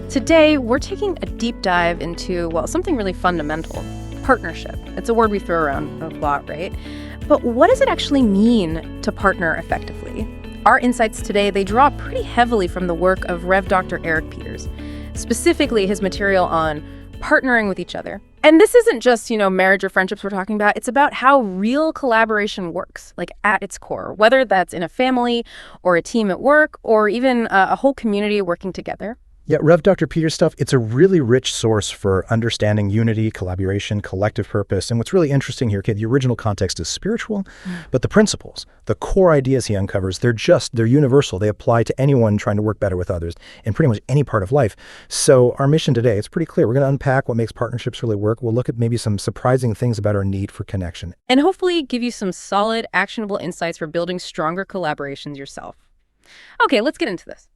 Today, we're taking a deep dive into, well, something really fundamental, partnership. It's a word we throw around a lot, right? But what does it actually mean to partner effectively? Our insights today, they draw pretty heavily from the work of Rev. Dr. Eric Peters, specifically his material on partnering with each other. And this isn't just, marriage or friendships we're talking about. It's about how real collaboration works, like at its core, whether that's in a family or a team at work or even a whole community working together. Yeah, Rev. Dr. Peters' stuff, it's a really rich source for understanding unity, collaboration, collective purpose. And what's really interesting here, Kate, the original context is spiritual, but the principles, the core ideas he uncovers, they're universal. They apply to anyone trying to work better with others in pretty much any part of life. So our mission today, it's pretty clear. We're going to unpack what makes partnerships really work. We'll look at maybe some surprising things about our need for connection. And hopefully give you some solid, actionable insights for building stronger collaborations yourself. Okay, let's get into this.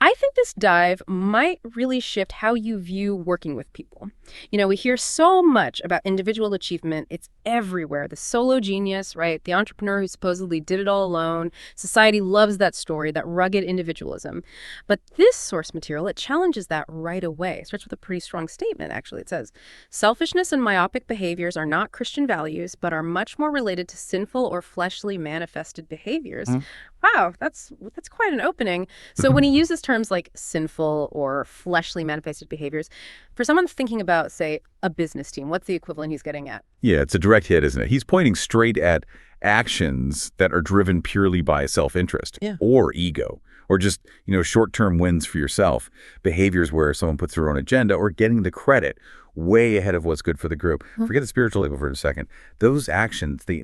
I think this dive might really shift how you view working with people. We hear so much about individual achievement. It's everywhere. The solo genius, right? The entrepreneur who supposedly did it all alone. Society loves that story, that rugged individualism. But this source material, it challenges that right away. It starts with a pretty strong statement, actually. It says, selfishness and myopic behaviors are not Christian values, but are much more related to sinful or fleshly manifested behaviors. Wow, that's quite an opening. So when he uses terms like sinful or fleshly manifested behaviors, for someone thinking about, say, a business team, what's the equivalent he's getting at? Yeah, it's a direct hit, isn't it? He's pointing straight at actions that are driven purely by self-interest or ego, or just, short-term wins for yourself, behaviors where someone puts their own agenda or getting the credit way ahead of what's good for the group. Forget the spiritual label for a second. Those actions, they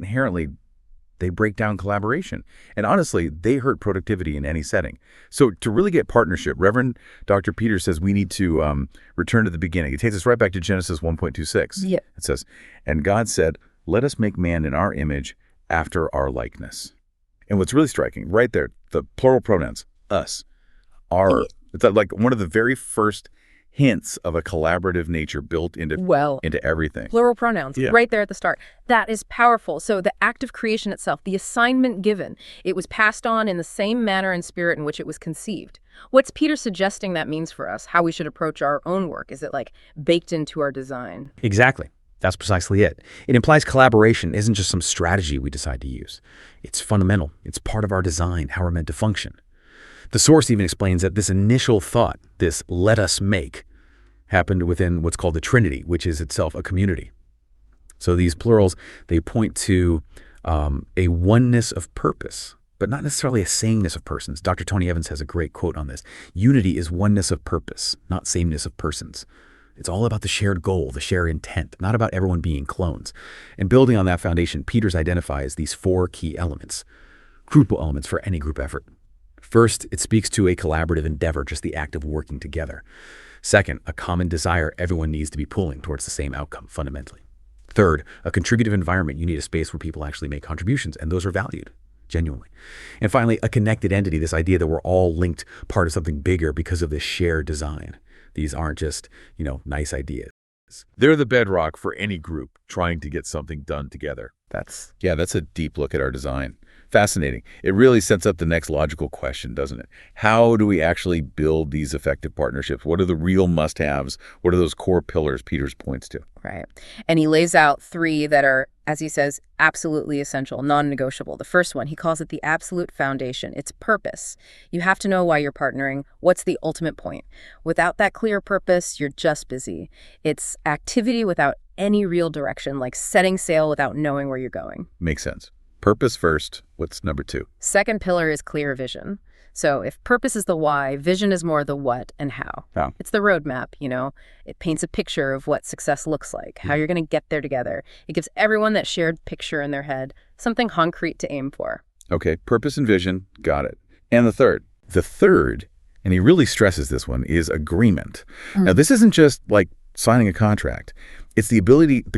break down collaboration. And honestly, they hurt productivity in any setting. So to really get partnership, Reverend Dr. Peters says we need to return to the beginning. It takes us right back to Genesis 1.26. Yeah. It says, and God said, let us make man in our image after our likeness. And what's really striking, right there, the plural pronouns, us, our. It's like one of the very first hints of a collaborative nature built into everything. Plural pronouns, right there at the start. That is powerful. So the act of creation itself, the assignment given, it was passed on in the same manner and spirit in which it was conceived. What's Peter suggesting that means for us, how we should approach our own work? Is it like baked into our design? Exactly. That's precisely it. It implies collaboration isn't just some strategy we decide to use. It's fundamental. It's part of our design, how we're meant to function. The source even explains that this initial thought, this let us make, happened within what's called the Trinity, which is itself a community. So these plurals, they point to a oneness of purpose, but not necessarily a sameness of persons. Dr. Tony Evans has a great quote on this. Unity is oneness of purpose, not sameness of persons. It's all about the shared goal, the shared intent, not about everyone being clones. And building on that foundation, Peters identifies these four key elements, crucial elements for any group effort. First, it speaks to a collaborative endeavor, just the act of working together. Second, a common desire everyone needs to be pulling towards the same outcome fundamentally. Third, a contributive environment. You need a space where people actually make contributions, and those are valued, genuinely. And finally, a connected entity, this idea that we're all linked, part of something bigger because of this shared design. These aren't just, nice ideas. They're the bedrock for any group trying to get something done together. That's a deep look at our design. Fascinating. It really sets up the next logical question, doesn't it? How do we actually build these effective partnerships? What are the real must-haves? What are those core pillars Peters points to? Right. And he lays out three that are, as he says, absolutely essential, non-negotiable. The first one, he calls it the absolute foundation. It's purpose. You have to know why you're partnering. What's the ultimate point? Without that clear purpose, you're just busy. It's activity without any real direction, like setting sail without knowing where you're going. Makes sense. Purpose first. What's number two? Second pillar is clear vision. So if purpose is the why, vision is more the what and how. How? It's the roadmap, It paints a picture of what success looks like, how you're going to get there together. It gives everyone that shared picture in their head, something concrete to aim for. Okay, purpose and vision. Got it. And the third? The third, and he really stresses this one, is agreement. Now, this isn't just like signing a contract. It's the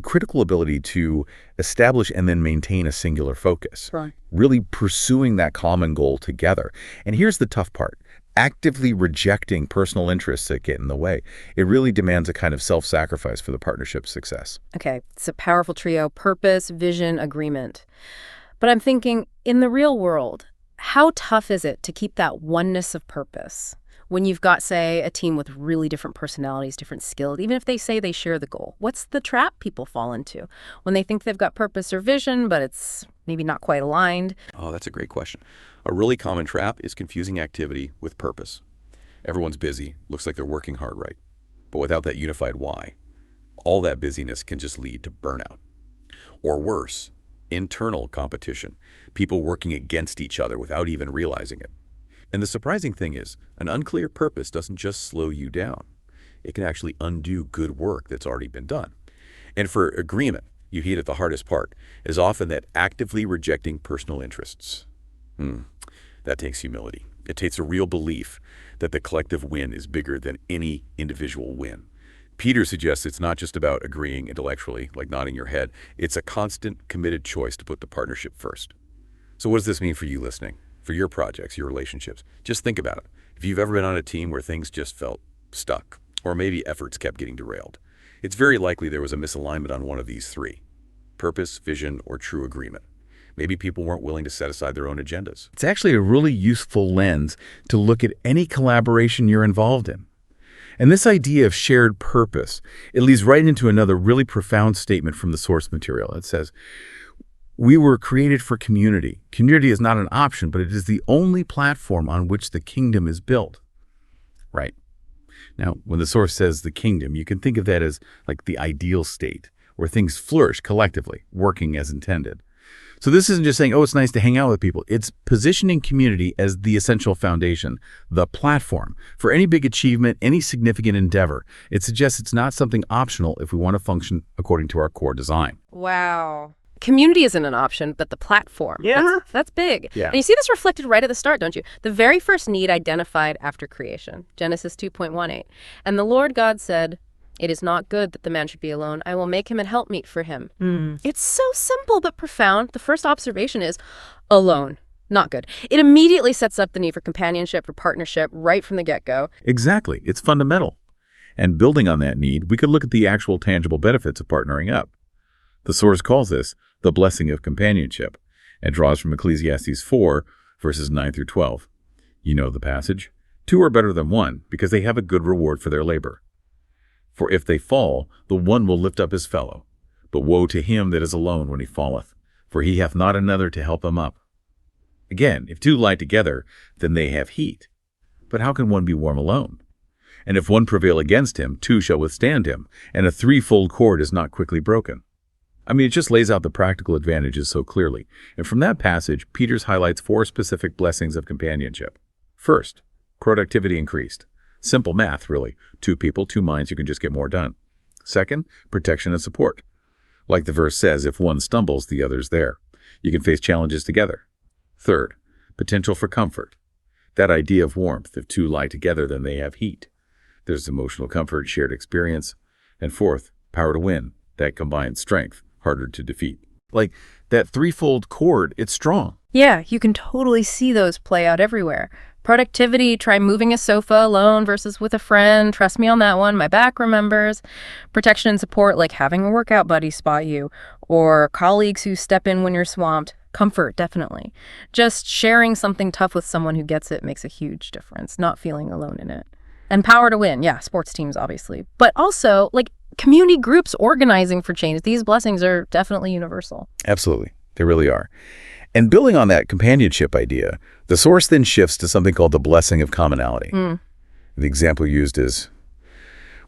critical ability to establish and then maintain a singular focus. Right. Really pursuing that common goal together. And here's the tough part. Actively rejecting personal interests that get in the way. It really demands a kind of self-sacrifice for the partnership's success. Okay, it's a powerful trio: purpose, vision, agreement. But I'm thinking, in the real world, how tough is it to keep that oneness of purpose When you've got, say, a team with really different personalities, different skills, even if they say they share the goal, what's the trap people fall into? When they think they've got purpose or vision, but it's maybe not quite aligned? Oh, that's a great question. A really common trap is confusing activity with purpose. Everyone's busy, looks like they're working hard, right? But without that unified why, all that busyness can just lead to burnout. Or worse, internal competition, people working against each other without even realizing it. And the surprising thing is, an unclear purpose doesn't just slow you down. It can actually undo good work that's already been done. And for agreement, you hit at the hardest part, is often that actively rejecting personal interests. That takes humility. It takes a real belief that the collective win is bigger than any individual win. Peter suggests it's not just about agreeing intellectually, like nodding your head. It's a constant, committed choice to put the partnership first. So what does this mean for you listening? For your projects, your relationships? Just think about it. If you've ever been on a team where things just felt stuck, or maybe efforts kept getting derailed, it's very likely there was a misalignment on one of these three: purpose, vision, or true agreement. Maybe people weren't willing to set aside their own agendas. It's actually a really useful lens to look at any collaboration you're involved in. And this idea of shared purpose, it leads right into another really profound statement from the source material. It says, we were created for community. Community is not an option, but it is the only platform on which the kingdom is built. Right. Now, when the source says the kingdom, you can think of that as like the ideal state, where things flourish collectively, working as intended. So this isn't just saying, oh, it's nice to hang out with people. It's positioning community as the essential foundation, the platform for any big achievement, any significant endeavor. It suggests it's not something optional if we want to function according to our core design. Wow. Community isn't an option, but the platform. Yeah. That's big. Yeah. And you see this reflected right at the start, don't you? The very first need identified after creation, Genesis 2:18. And the Lord God said, it is not good that the man should be alone. I will make him an helpmeet for him. It's so simple but profound. The first observation is alone. Not good. It immediately sets up the need for companionship or partnership right from the get-go. Exactly. It's fundamental. And building on that need, we could look at the actual tangible benefits of partnering up. The source calls this the blessing of companionship and draws from Ecclesiastes 4, verses 9 through 12. You know the passage. Two are better than one because they have a good reward for their labor. For if they fall, the one will lift up his fellow. But woe to him that is alone when he falleth, for he hath not another to help him up. Again, if two lie together, then they have heat. But how can one be warm alone? And if one prevail against him, two shall withstand him, and a threefold cord is not quickly broken. I mean, it just lays out the practical advantages so clearly. And from that passage, Peters highlights 4 specific blessings of companionship. First, productivity increased. Simple math, really. 2 people, 2 minds, you can just get more done. Second, protection and support. Like the verse says, if one stumbles, the other's there. You can face challenges together. Third, potential for comfort. That idea of warmth. If 2 lie together, then they have heat. There's emotional comfort, shared experience. And fourth, power to win. That combines strength, harder to defeat. Like that threefold cord, it's strong. Yeah, you can totally see those play out everywhere. Productivity, try moving a sofa alone versus with a friend. Trust me on that one, my back remembers. Protection and support, like having a workout buddy spot you, or colleagues who step in when you're swamped. Comfort, definitely. Just sharing something tough with someone who gets it makes a huge difference, not feeling alone in it. And power to win, yeah, sports teams, obviously. But also, like, community groups organizing for change. These blessings are definitely universal. Absolutely. They really are. And building on that companionship idea, the source then shifts to something called the blessing of commonality. The example used is,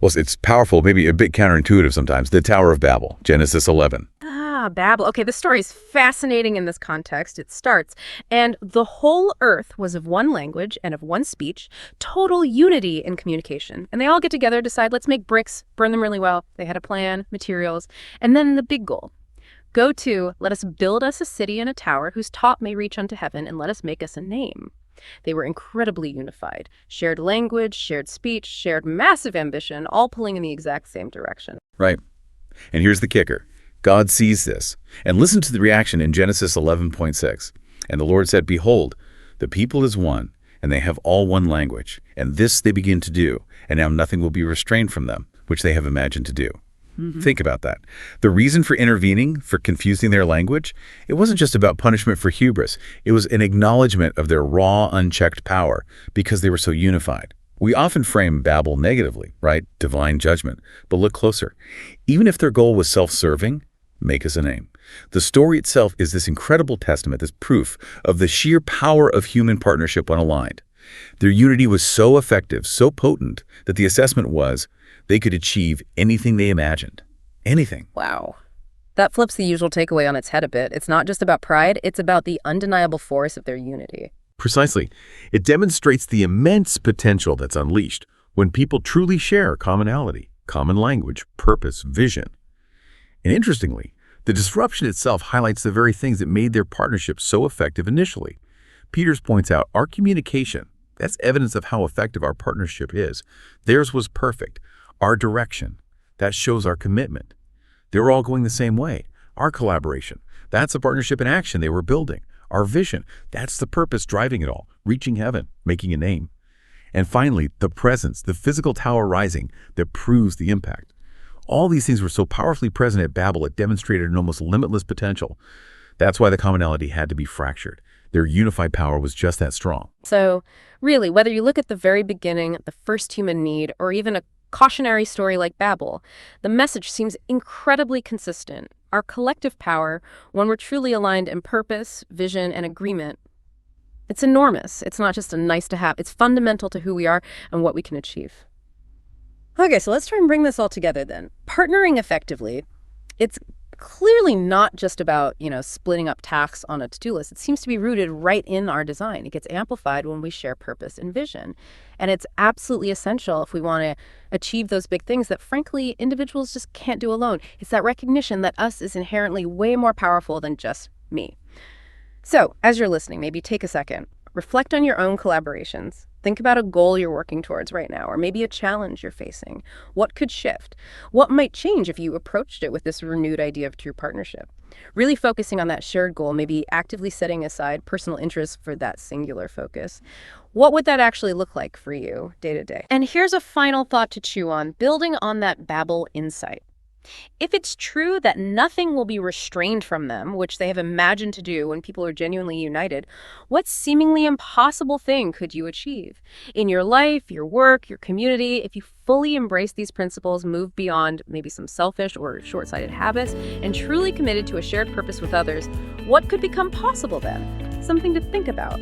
well, it's powerful, maybe a bit counterintuitive sometimes, the Tower of Babel, Genesis 11. Babel. Okay, this story is fascinating in this context. It starts, and the whole earth was of one language and of one speech, total unity in communication. And they all get together, decide, let's make bricks, burn them really well. They had a plan, materials, and then the big goal. Go to, let us build us a city and a tower whose top may reach unto heaven, and let us make us a name. They were incredibly unified. Shared language, shared speech, shared massive ambition, all pulling in the exact same direction. Right. And here's the kicker. God sees this. And listen to the reaction in Genesis 11:6. And the Lord said, behold, the people is one, and they have all one language. And this they begin to do, and now nothing will be restrained from them, which they have imagined to do. Think about that. The reason for intervening, for confusing their language, it wasn't just about punishment for hubris. It was an acknowledgement of their raw, unchecked power because they were so unified. We often frame Babel negatively, right? Divine judgment. But look closer. Even if their goal was self-serving, make us a name. The story itself is this incredible testament, this proof of the sheer power of human partnership when aligned. Their unity was so effective, so potent, that the assessment was they could achieve anything they imagined. Anything. Wow. That flips the usual takeaway on its head a bit. It's not just about pride, it's about the undeniable force of their unity. Precisely. It demonstrates the immense potential that's unleashed when people truly share commonality, common language, purpose, vision. And interestingly, the disruption itself highlights the very things that made their partnership so effective initially. Peters points out our communication, that's evidence of how effective our partnership is. Theirs was perfect. Our direction, that shows our commitment. They were all going the same way. Our collaboration, that's a partnership in action they were building. Our vision, that's the purpose driving it all, reaching heaven, making a name. And finally, the presence, the physical tower rising that proves the impact. All these things were so powerfully present at Babel, it demonstrated an almost limitless potential. That's why the commonality had to be fractured. Their unified power was just that strong. So, really, whether you look at the very beginning, the first human need, or even a cautionary story like Babel, the message seems incredibly consistent. Our collective power, when we're truly aligned in purpose, vision, and agreement, it's enormous. It's not just a nice to have. It's fundamental to who we are and what we can achieve. Okay, so let's try and bring this all together then. Partnering effectively, it's clearly not just about, splitting up tasks on a to-do list. It seems to be rooted right in our design. It gets amplified when we share purpose and vision. And it's absolutely essential if we want to achieve those big things that, frankly, individuals just can't do alone. It's that recognition that us is inherently way more powerful than just me. So, as you're listening, maybe take a second. Reflect on your own collaborations. Think about a goal you're working towards right now, or maybe a challenge you're facing. What could shift? What might change if you approached it with this renewed idea of true partnership? Really focusing on that shared goal, maybe actively setting aside personal interests for that singular focus. What would that actually look like for you day to day? And here's a final thought to chew on, building on that Babel insight. If it's true that nothing will be restrained from them, which they have imagined to do when people are genuinely united, what seemingly impossible thing could you achieve? In your life, your work, your community, if you fully embrace these principles, move beyond maybe some selfish or short-sighted habits, and truly committed to a shared purpose with others, what could become possible then? Something to think about.